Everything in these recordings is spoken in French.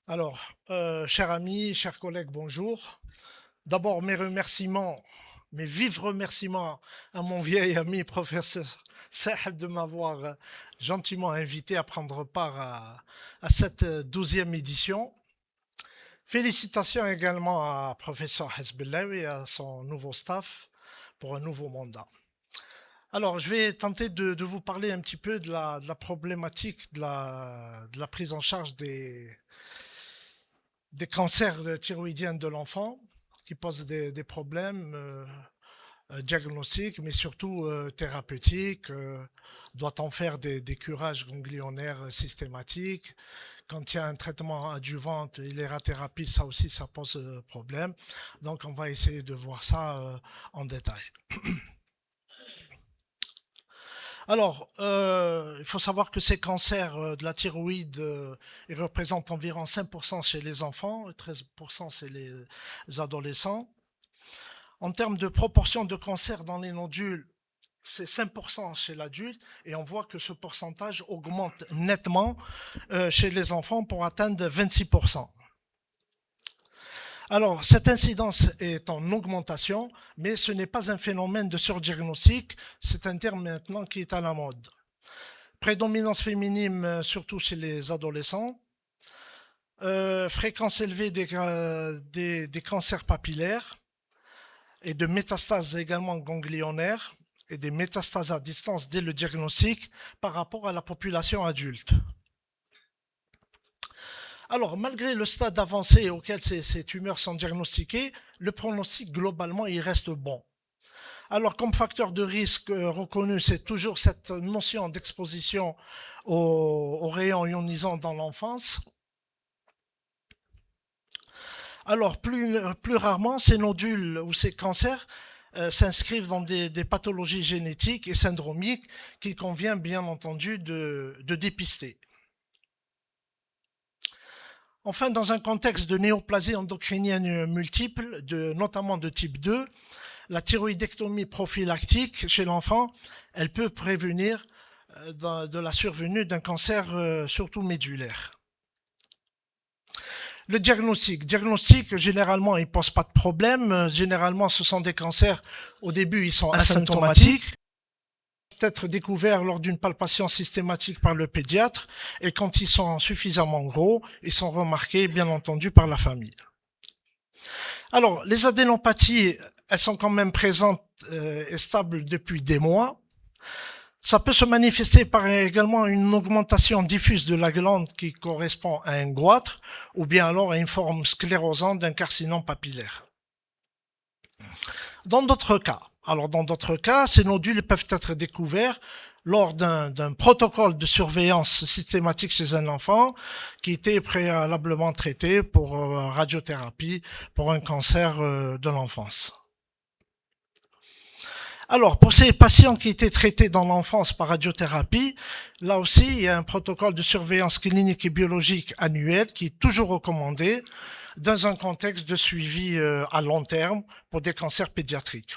Alors, chers amis, chers collègues, bonjour. D'abord, mes remerciements, mes vifs remerciements à mon vieil ami professeur Saheb de m'avoir gentiment invité à prendre part à cette 12e édition. Félicitations également à professeur Hezbollah et à son nouveau staff pour un nouveau mandat. Alors, je vais tenter de vous parler un petit peu de la problématique de la prise en charge des cancers thyroïdiens de l'enfant qui posent des problèmes diagnostiques, mais surtout thérapeutiques. Doit-on faire des curages ganglionnaires systématiques? Quand il y a un traitement adjuvant et l'hérathérapie, ça aussi, ça pose problème. Donc, on va essayer de voir ça en détail. Alors, il faut savoir que ces cancers de la thyroïde, ils représentent environ 5% chez les enfants et 13% chez les adolescents. En termes de proportion de cancer dans les nodules, c'est 5% chez l'adulte et on voit que ce pourcentage augmente nettement chez les enfants pour atteindre 26%. Alors, cette incidence est en augmentation, mais ce n'est pas un phénomène de surdiagnostic, c'est un terme maintenant qui est à la mode. Prédominance féminine, surtout chez les adolescents. Fréquence élevée des cancers papillaires et de métastases également ganglionnaires et des métastases à distance dès le diagnostic par rapport à la population adulte. Alors, malgré le stade avancé auquel ces tumeurs sont diagnostiquées, le pronostic, globalement, il reste bon. Alors, comme facteur de risque reconnu, c'est toujours cette notion d'exposition aux rayons ionisants dans l'enfance. Alors, plus rarement, ces nodules ou ces cancers s'inscrivent dans des pathologies génétiques et syndromiques qu'il convient, bien entendu, de dépister. Enfin, dans un contexte de néoplasie endocrinienne multiple, notamment de type 2, la thyroïdectomie prophylactique chez l'enfant, elle peut prévenir de la survenue d'un cancer surtout médulaire. Le diagnostic, généralement, il ne pose pas de problème. Généralement, ce sont des cancers, au début, ils sont asymptomatiques. Être découverts lors d'une palpation systématique par le pédiatre et quand ils sont suffisamment gros, ils sont remarqués bien entendu par la famille. Alors, les adénopathies, elles sont quand même présentes et stables depuis des mois. Ça peut se manifester par également une augmentation diffuse de la glande qui correspond à un goitre ou bien alors à une forme sclérosante d'un carcinome papillaire. Dans d'autres cas, ces nodules peuvent être découverts lors d'un protocole de surveillance systématique chez un enfant qui était préalablement traité pour radiothérapie pour un cancer de l'enfance. Alors, pour ces patients qui étaient traités dans l'enfance par radiothérapie, là aussi, il y a un protocole de surveillance clinique et biologique annuel qui est toujours recommandé dans un contexte de suivi à long terme pour des cancers pédiatriques.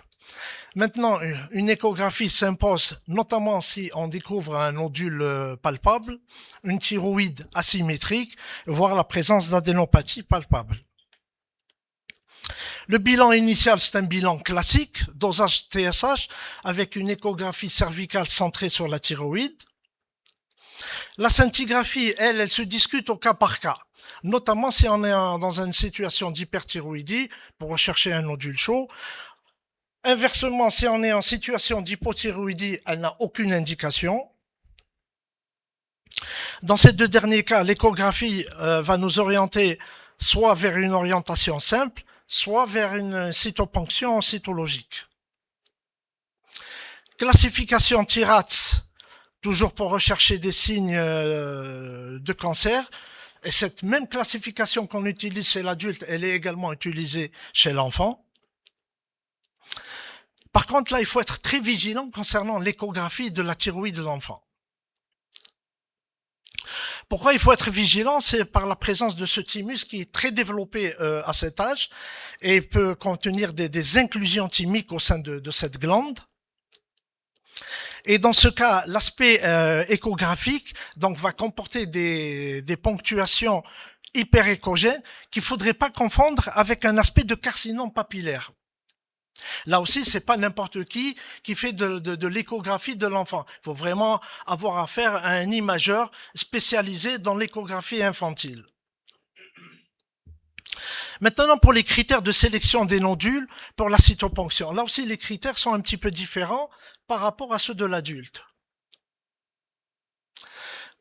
Maintenant, une échographie s'impose, notamment si on découvre un nodule palpable, une thyroïde asymétrique, voire la présence d'adénopathie palpable. Le bilan initial, c'est un bilan classique, dosage TSH, avec une échographie cervicale centrée sur la thyroïde. La scintigraphie, elle se discute au cas par cas, notamment si on est dans une situation d'hyperthyroïdie, pour rechercher un nodule chaud. Inversement, si on est en situation d'hypothyroïdie, elle n'a aucune indication. Dans ces deux derniers cas, l'échographie va nous orienter soit vers une orientation simple, soit vers une cytoponction cytologique. Classification TIRATS, toujours pour rechercher des signes de cancer. Et cette même classification qu'on utilise chez l'adulte, elle est également utilisée chez l'enfant. Par contre, là, il faut être très vigilant concernant l'échographie de la thyroïde de l'enfant. Pourquoi il faut être vigilant? C'est par la présence de ce thymus qui est très développé à cet âge et peut contenir des inclusions thymiques au sein de cette glande. Et dans ce cas, l'aspect échographique donc va comporter des ponctuations hyperéchogènes qu'il faudrait pas confondre avec un aspect de carcinome papillaire. Là aussi, c'est pas n'importe qui fait de l'échographie de l'enfant. Il faut vraiment avoir affaire à un imageur spécialisé dans l'échographie infantile. Maintenant, pour les critères de sélection des nodules pour la cytoponction. Là aussi, les critères sont un petit peu différents par rapport à ceux de l'adulte.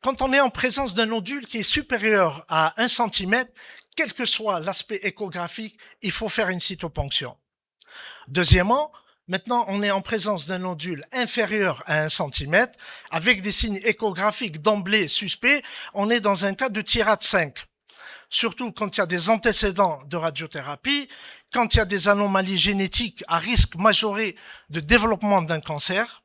Quand on est en présence d'un nodule qui est supérieur à 1 cm, quel que soit l'aspect échographique, il faut faire une cytoponction. Deuxièmement, maintenant on est en présence d'un nodule inférieur à 1 cm, avec des signes échographiques d'emblée suspects, on est dans un cas de tirade 5. Surtout quand il y a des antécédents de radiothérapie, quand il y a des anomalies génétiques à risque majoré de développement d'un cancer,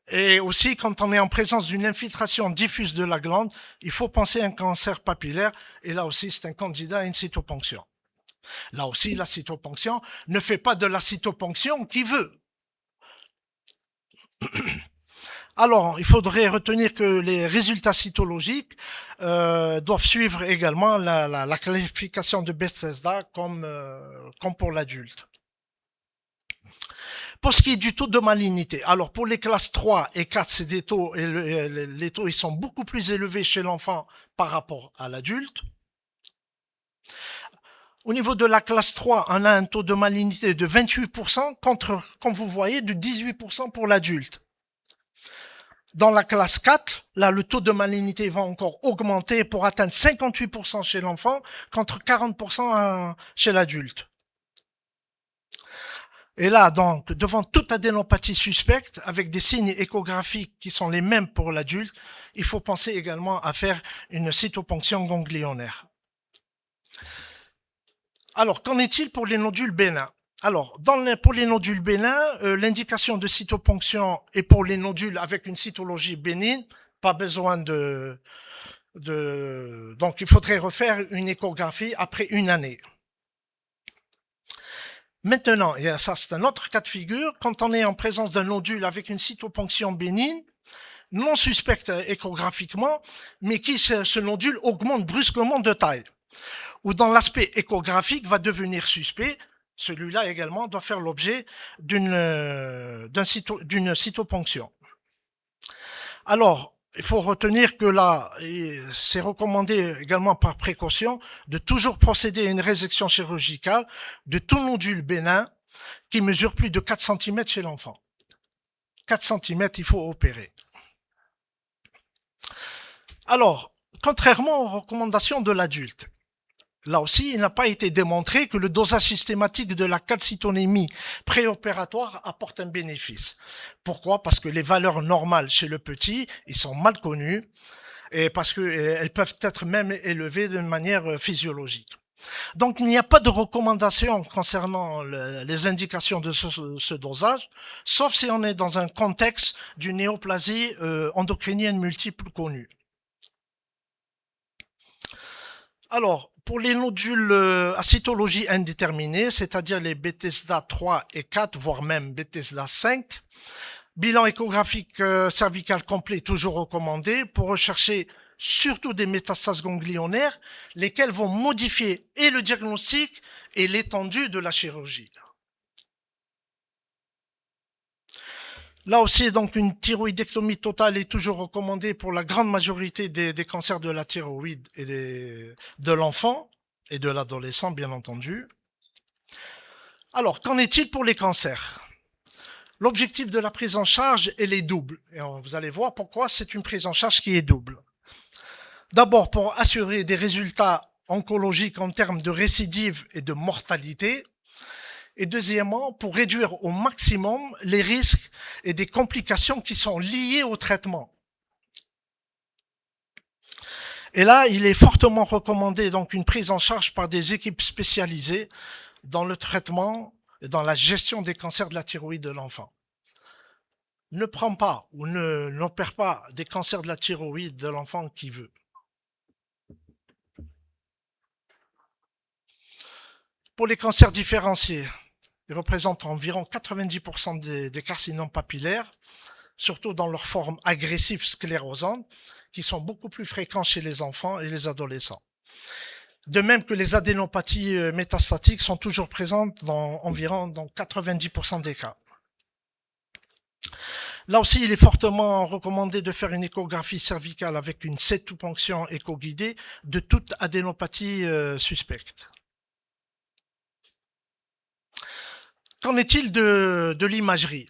et aussi quand on est en présence d'une infiltration diffuse de la glande, il faut penser à un cancer papillaire, et là aussi c'est un candidat à une cytoponction. Là aussi, la cytoponction ne fait pas de la cytoponction qui veut. Alors, il faudrait retenir que les résultats cytologiques doivent suivre également la qualification de Bethesda comme pour l'adulte. Pour ce qui est du taux de malignité, alors pour les classes 3 et 4, c'est des taux, les taux ils sont beaucoup plus élevés chez l'enfant par rapport à l'adulte. Au niveau de la classe 3, on a un taux de malignité de 28% contre, comme vous voyez, de 18% pour l'adulte. Dans la classe 4, là, le taux de malignité va encore augmenter pour atteindre 58% chez l'enfant contre 40% chez l'adulte. Et là, donc, devant toute adénopathie suspecte, avec des signes échographiques qui sont les mêmes pour l'adulte, il faut penser également à faire une cytoponction ganglionnaire. Alors, qu'en est-il pour les nodules bénins? Alors, pour les nodules bénins, l'indication de cytoponction est pour les nodules avec une cytologie bénigne, pas besoin donc il faudrait refaire une échographie après une année. Maintenant, et ça c'est un autre cas de figure, quand on est en présence d'un nodule avec une cytoponction bénigne, non suspecte échographiquement, mais ce nodule augmente brusquement de taille, ou dans l'aspect échographique va devenir suspect, celui-là également doit faire l'objet d'une cytoponction. Alors, il faut retenir que là, c'est recommandé également par précaution de toujours procéder à une résection chirurgicale de tout nodule bénin qui mesure plus de 4 cm chez l'enfant. 4 cm, il faut opérer. Alors, contrairement aux recommandations de l'adulte, là aussi, il n'a pas été démontré que le dosage systématique de la calcitonémie préopératoire apporte un bénéfice. Pourquoi? Parce que les valeurs normales chez le petit, ils sont mal connues et parce que elles peuvent être même élevées d'une manière physiologique. Donc, il n'y a pas de recommandation concernant les indications de ce dosage, sauf si on est dans un contexte d'une néoplasie endocrinienne multiple connue. Alors, pour les nodules à cytologie indéterminée, c'est-à-dire les Bethesda 3 et 4, voire même Bethesda 5, bilan échographique cervical complet toujours recommandé pour rechercher surtout des métastases ganglionnaires, lesquelles vont modifier et le diagnostic et l'étendue de la chirurgie. Là aussi, donc, une thyroïdectomie totale est toujours recommandée pour la grande majorité des cancers de la thyroïde et de l'enfant et de l'adolescent, bien entendu. Alors, qu'en est-il pour les cancers? L'objectif de la prise en charge, elle est double. Et vous allez voir pourquoi c'est une prise en charge qui est double. D'abord, pour assurer des résultats oncologiques en termes de récidive et de mortalité. Et deuxièmement, pour réduire au maximum les risques et des complications qui sont liées au traitement. Et là, il est fortement recommandé donc une prise en charge par des équipes spécialisées dans le traitement et dans la gestion des cancers de la thyroïde de l'enfant. Ne prends pas ou n'opère pas des cancers de la thyroïde de l'enfant qui veut. Pour les cancers différenciés, Ils représentent environ 90% des carcinomes papillaires, surtout dans leur forme agressive sclérosante, qui sont beaucoup plus fréquents chez les enfants et les adolescents. De même que les adénopathies métastatiques sont toujours présentes dans 90% des cas. Là aussi, il est fortement recommandé de faire une échographie cervicale avec une cétoponction éco-guidée de toute adénopathie suspecte. Qu'en est-il de l'imagerie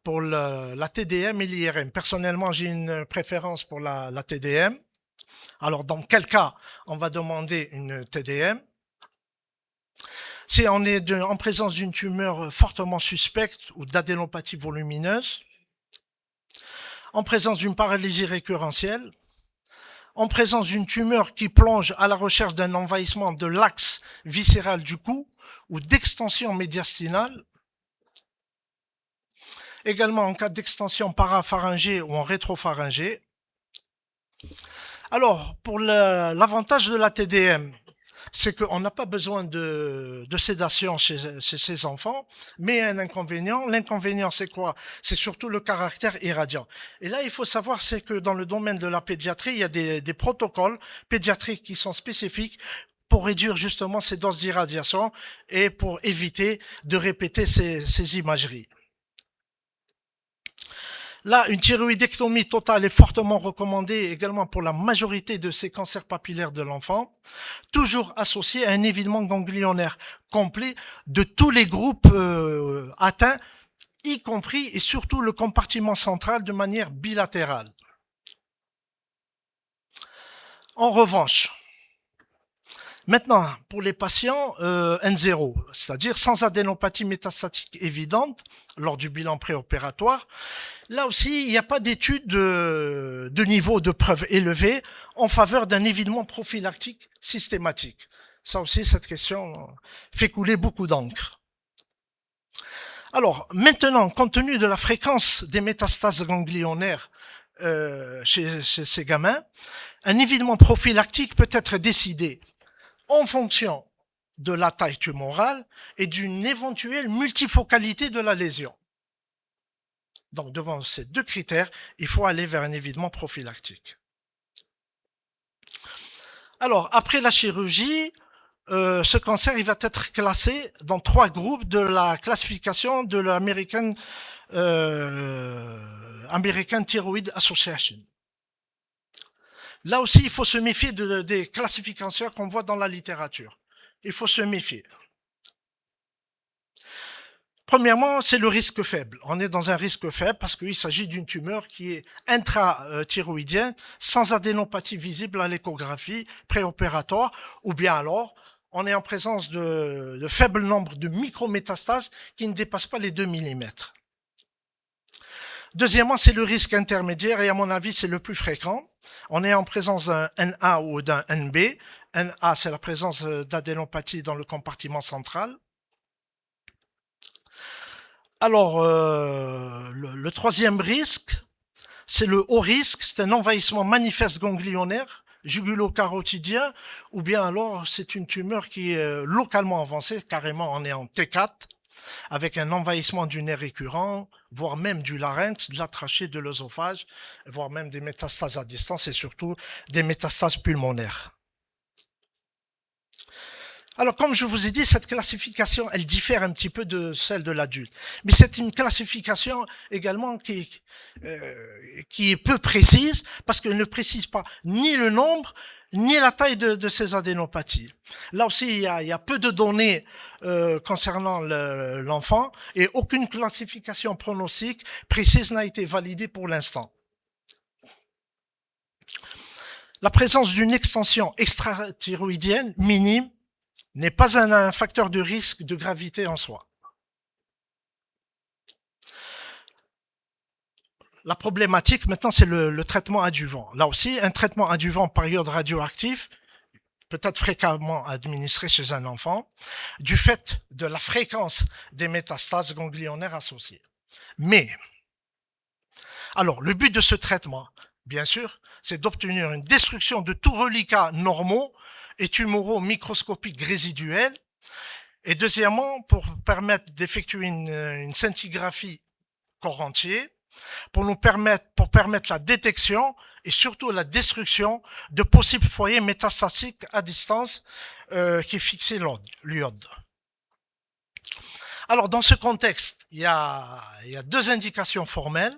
pour la TDM et l'IRM? Personnellement, j'ai une préférence pour la TDM. Alors, dans quel cas on va demander une TDM? Si on est en présence d'une tumeur fortement suspecte ou d'adénopathie volumineuse, en présence d'une paralysie récurrentielle, en présence d'une tumeur qui plonge à la recherche d'un envahissement de l'axe viscéral du cou ou d'extension médiastinale, également en cas d'extension parapharyngée ou en rétropharyngée. Alors, pour l'avantage de la TDM, c'est qu'on n'a pas besoin de sédation chez ces enfants, mais un inconvénient. L'inconvénient, c'est quoi? C'est surtout le caractère irradiant. Et là, il faut savoir, c'est que dans le domaine de la pédiatrie, il y a des protocoles pédiatriques qui sont spécifiques pour réduire justement ces doses d'irradiation et pour éviter de répéter ces imageries. Là, une thyroïdectomie totale est fortement recommandée également pour la majorité de ces cancers papillaires de l'enfant, toujours associée à un évidement ganglionnaire complet de tous les groupes atteints, y compris et surtout le compartiment central de manière bilatérale. En revanche, maintenant, pour les patients N0, c'est-à-dire sans adénopathie métastatique évidente lors du bilan préopératoire, là aussi, il n'y a pas d'étude de niveau de preuve élevé en faveur d'un évidement prophylactique systématique. Ça aussi, cette question fait couler beaucoup d'encre. Alors, maintenant, compte tenu de la fréquence des métastases ganglionnaires chez ces gamins, un évidement prophylactique peut être décidé en fonction de la taille tumorale et d'une éventuelle multifocalité de la lésion. Donc, devant ces deux critères, il faut aller vers un évidement prophylactique. Alors, après la chirurgie, ce cancer il va être classé dans 3 groupes de la classification de l'American American Thyroid Association. Là aussi, il faut se méfier des classifications qu'on voit dans la littérature. Il faut se méfier. Premièrement, c'est le risque faible. On est dans un risque faible parce qu'il s'agit d'une tumeur qui est intrathyroïdienne, sans adénopathie visible à l'échographie préopératoire, ou bien alors, on est en présence de faibles nombres de micrométastases qui ne dépassent pas les 2 mm. Deuxièmement, c'est le risque intermédiaire et à mon avis, c'est le plus fréquent. On est en présence d'un NA ou d'un NB. NA, c'est la présence d'adénopathie dans le compartiment central. Alors, le troisième risque, c'est le haut risque, c'est un envahissement manifeste ganglionnaire, jugulo-carotidien, ou bien alors c'est une tumeur qui est localement avancée, carrément on est en T4, avec un envahissement du nerf récurrent, voire même du larynx, de la trachée, de l'œsophage, voire même des métastases à distance et surtout des métastases pulmonaires. Alors, comme je vous ai dit, cette classification, elle diffère un petit peu de celle de l'adulte. Mais c'est une classification également qui est peu précise, parce qu'elle ne précise pas ni le nombre, ni la taille de ces adénopathies. Là aussi, il y a peu de données concernant l'enfant, et aucune classification pronostique précise n'a été validée pour l'instant. La présence d'une extension extrathyroïdienne minime n'est pas un facteur de risque de gravité en soi. La problématique maintenant, c'est le traitement adjuvant. Là aussi, un traitement adjuvant par iode radioactif peut être fréquemment administré chez un enfant du fait de la fréquence des métastases ganglionnaires associées. Mais, alors, le but de ce traitement, bien sûr, c'est d'obtenir une destruction de tous reliquats normaux et tumoraux microscopiques résiduels Et deuxièmement, pour permettre d'effectuer une scintigraphie corps entier, pour permettre la détection et surtout la destruction de possibles foyers métastatiques à distance qui fixaient l'iode. Alors, dans ce contexte, il y a deux indications formelles.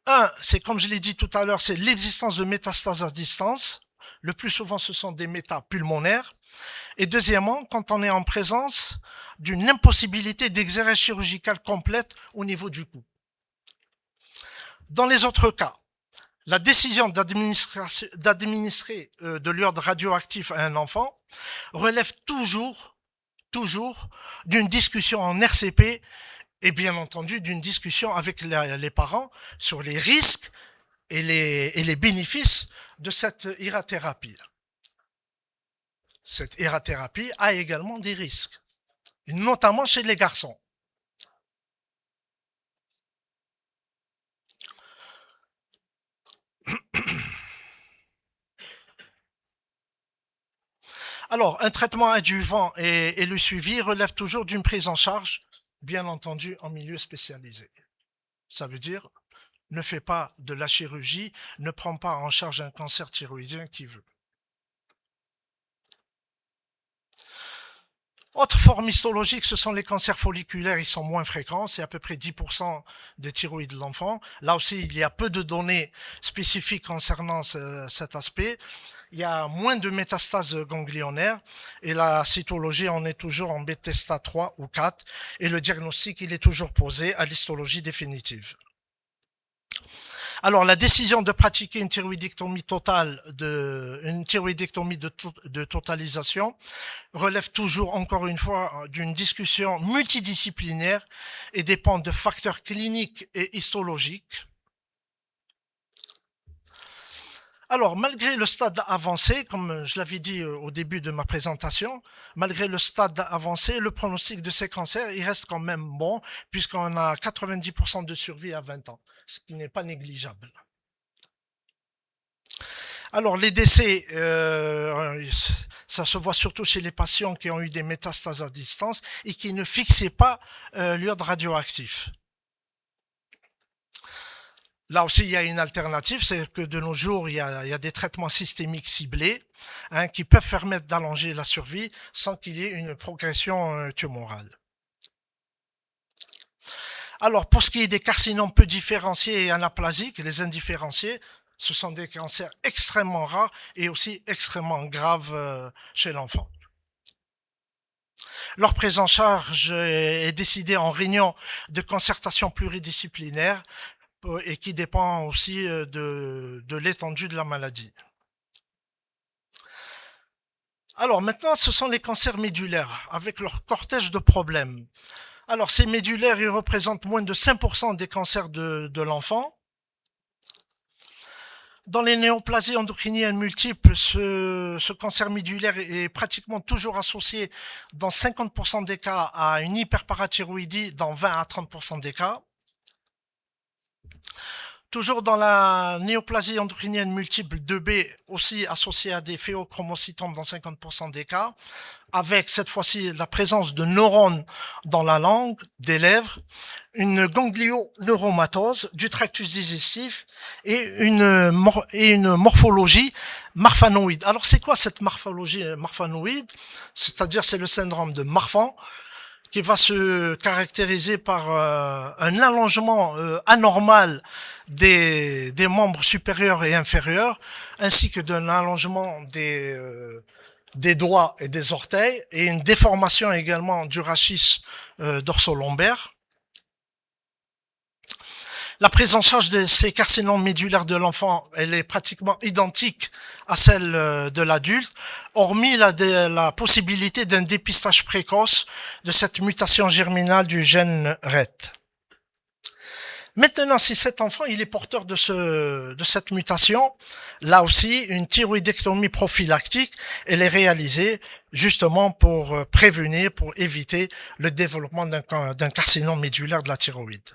Un, c'est comme je l'ai dit tout à l'heure, c'est l'existence de métastases à distance. Le plus souvent, ce sont des métapulmonaires. Et deuxièmement, quand on est en présence d'une impossibilité d'exérèse chirurgicale complète au niveau du cou. Dans les autres cas, la décision d'administrer de l'iode radioactif à un enfant relève toujours d'une discussion en RCP et bien entendu d'une discussion avec les parents sur les risques et les bénéfices de cette irathérapie. Cette irathérapie a également des risques, notamment chez les garçons. Alors, un traitement adjuvant et le suivi relèvent toujours d'une prise en charge, bien entendu, en milieu spécialisé. Ça veut dire, ne fais pas de la chirurgie, ne prends pas en charge un cancer thyroïdien qui veut. Autre forme histologique, ce sont les cancers folliculaires, ils sont moins fréquents, c'est à peu près 10% des thyroïdes de l'enfant. Là aussi, il y a peu de données spécifiques concernant cet aspect. Il y a moins de métastases ganglionnaires et la cytologie, on est toujours en Bethesda 3 ou 4 et le diagnostic, il est toujours posé à l'histologie définitive. Alors, la décision de pratiquer une thyroïdectomie totale, une thyroïdectomie de totalisation relève toujours, encore une fois, d'une discussion multidisciplinaire et dépend de facteurs cliniques et histologiques. Alors, malgré le stade avancé, comme je l'avais dit au début de ma présentation, malgré le stade avancé, le pronostic de ces cancers, il reste quand même bon, puisqu'on a 90% de survie à 20 ans, ce qui n'est pas négligeable. Alors, les décès, ça se voit surtout chez les patients qui ont eu des métastases à distance et qui ne fixaient pas l'iode radioactif. Là aussi, il y a une alternative, c'est que de nos jours, il y a des traitements systémiques ciblés qui peuvent permettre d'allonger la survie sans qu'il y ait une progression tumorale. Alors, pour ce qui est des carcinomes peu différenciés et anaplasiques, les indifférenciés, ce sont des cancers extrêmement rares et aussi extrêmement graves chez l'enfant. Leur prise en charge est décidée en réunion de concertation pluridisciplinaire et qui dépend aussi de l'étendue de la maladie. Alors maintenant, ce sont les cancers médulaires, avec leur cortège de problèmes. Alors ces médulaires, ils représentent moins de 5% des cancers de l'enfant. Dans les néoplasies endocriniennes multiples, ce cancer médulaire est pratiquement toujours associé dans 50% des cas à une hyperparathyroïdie, dans 20 à 30% des cas. Toujours dans la néoplasie endocrinienne multiple 2B, aussi associée à des phéochromocytomes dans 50% des cas, avec cette fois-ci la présence de neurones dans la langue, des lèvres, une ganglioneuromatose du tractus digestif et une morphologie marfanoïde. Alors c'est quoi cette morphologie marfanoïde? C'est-à-dire c'est le syndrome de Marfan, qui va se caractériser par un allongement anormal des membres supérieurs et inférieurs, ainsi que d'un allongement des doigts et des orteils, et une déformation également du rachis dorso-lombaire. La prise en charge de ces carcinomes médulaires de l'enfant, elle est pratiquement identique à celle de l'adulte, hormis la possibilité d'un dépistage précoce de cette mutation germinale du gène RET. Maintenant, si cet enfant il est porteur de cette mutation, là aussi, une thyroïdectomie prophylactique, elle est réalisée justement pour prévenir, pour éviter le développement d'un carcinome médulaire de la thyroïde.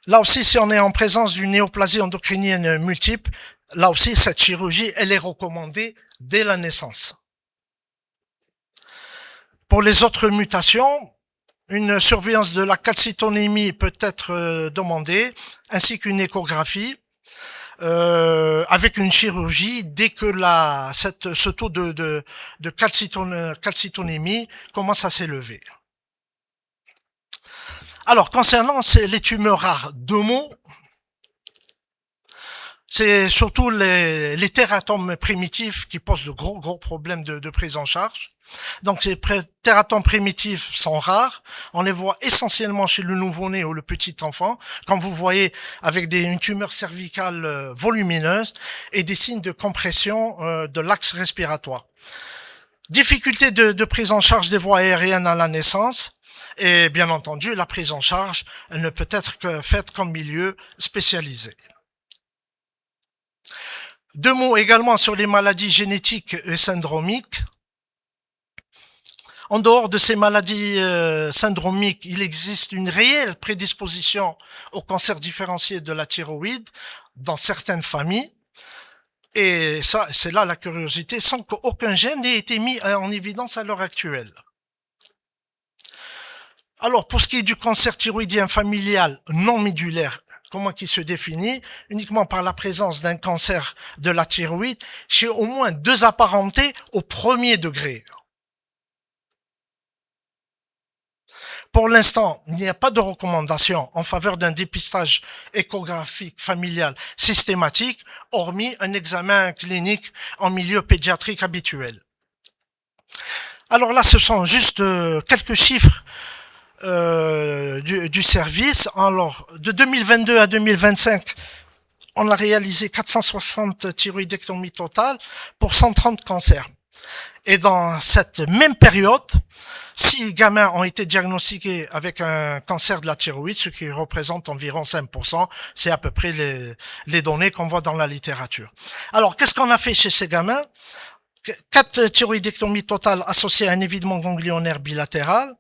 Là aussi, si on est en présence d'une néoplasie endocrinienne multiple, là aussi, cette chirurgie, elle est recommandée dès la naissance. Pour les autres mutations, une surveillance de la calcitonémie peut être demandée, ainsi qu'une échographie, avec une chirurgie dès que ce taux de calcitonémie commence à s'élever. Alors, concernant les tumeurs rares, 2 mots. C'est surtout les tératomes primitifs qui posent de gros problèmes de prise en charge. Donc, les tératomes primitifs sont rares. On les voit essentiellement chez le nouveau-né ou le petit enfant, comme vous voyez avec une tumeur cervicale volumineuse et des signes de compression de l'axe respiratoire. Difficulté de prise en charge des voies aériennes à la naissance. Et bien entendu, la prise en charge, elle ne peut être que faite qu'en milieu spécialisé. 2 mots également sur les maladies génétiques et syndromiques. En dehors de ces maladies syndromiques, il existe une réelle prédisposition au cancer différencié de la thyroïde dans certaines familles. Et ça, c'est là la curiosité, sans qu'aucun gène n'ait été mis en évidence à l'heure actuelle. Alors, pour ce qui est du cancer thyroïdien familial non médulaire, comment il se définit? Uniquement par la présence d'un cancer de la thyroïde chez au moins 2 apparentés au 1er degré. Pour l'instant, il n'y a pas de recommandation en faveur d'un dépistage échographique familial systématique, hormis un examen clinique en milieu pédiatrique habituel. Alors là, ce sont juste quelques chiffres du service. Alors, de 2022 à 2025, on a réalisé 460 thyroïdectomies totales pour 130 cancers. Et dans cette même période, 6 gamins ont été diagnostiqués avec un cancer de la thyroïde, ce qui représente environ 5%. C'est à peu près les données qu'on voit dans la littérature. Alors, qu'est-ce qu'on a fait chez ces gamins? 4 thyroïdectomies totales associées à un évidement ganglionnaire bilatéral.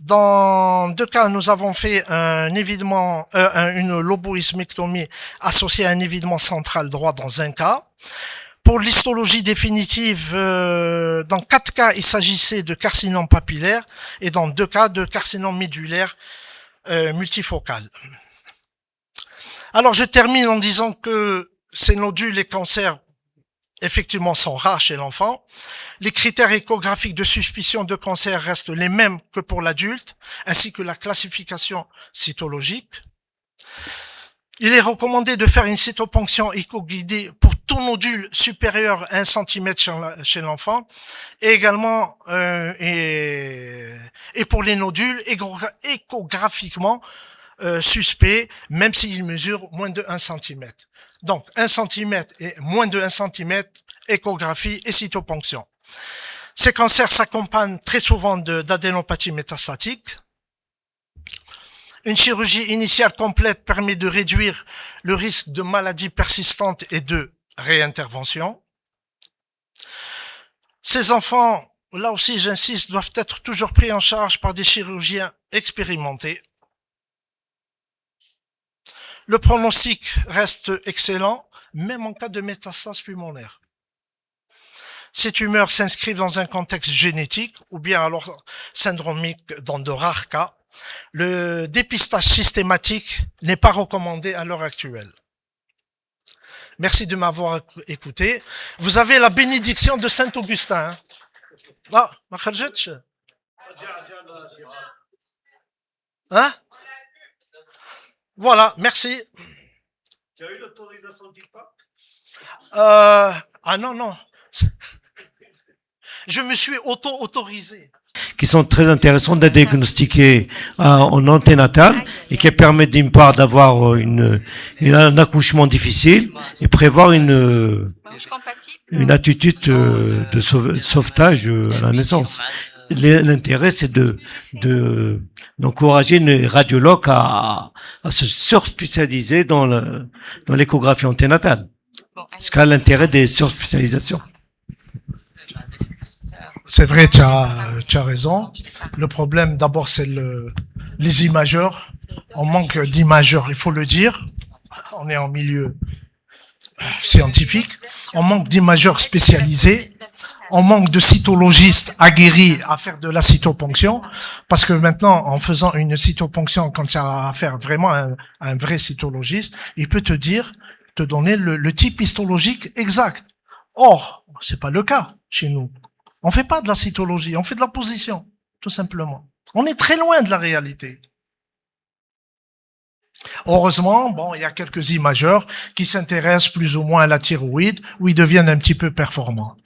Dans 2 cas, nous avons fait une loboïsmectomie associée à un évidement central droit dans un cas. Pour l'histologie définitive, dans 4 cas, il s'agissait de carcinome papillaire et dans 2 cas de carcinome médulaire multifocal. Alors, je termine en disant que ces nodules et cancers, effectivement, sont rares chez l'enfant. Les critères échographiques de suspicion de cancer restent les mêmes que pour l'adulte, ainsi que la classification cytologique. Il est recommandé de faire une cytoponction écho-guidée pour tout nodule supérieur à 1 cm chez l'enfant, et également et pour les nodules échographiquement suspects, même s'ils mesurent moins de 1 cm. Donc 1 cm et moins de 1 cm, échographie et cytoponction. Ces cancers s'accompagnent très souvent d'adénopathie métastatique. Une chirurgie initiale complète permet de réduire le risque de maladies persistantes et de réintervention. Ces enfants, là aussi j'insiste, doivent être toujours pris en charge par des chirurgiens expérimentés. Le pronostic reste excellent, même en cas de métastase pulmonaire. Ces tumeurs s'inscrivent dans un contexte génétique ou bien alors syndromique dans de rares cas. Le dépistage systématique n'est pas recommandé à l'heure actuelle. Merci de m'avoir écouté. Vous avez la bénédiction de Saint-Augustin. Hein? Ah, ma kharjetch. Hein? Voilà, merci. Tu as eu l'autorisation du pape? Ah non. Je me suis auto-autorisé. Qui sont très intéressantes à diagnostiquer en anténatal et qui permettent d'une part d'avoir un accouchement difficile et prévoir une attitude de sauvetage à la naissance. L'intérêt, c'est d'encourager les radiologues à se surspécialiser dans l'échographie anténatale. C'est l'intérêt des surspécialisations. C'est vrai, tu as raison. Le problème, d'abord, c'est les imageurs. On manque d'imageurs, il faut le dire. On est en milieu scientifique. On manque d'imageurs spécialisés. on manque de cytologistes aguerris à faire de la cytoponction, parce que maintenant, en faisant une cytoponction, quand il y a à faire vraiment un vrai cytologiste, il peut te donner le type histologique exact. Or, c'est pas le cas chez nous. On fait pas de la cytologie, on fait de la position, tout simplement. On est très loin de la réalité. Heureusement, bon, il y a quelques imageurs qui s'intéressent plus ou moins à la thyroïde, où ils deviennent un petit peu performants.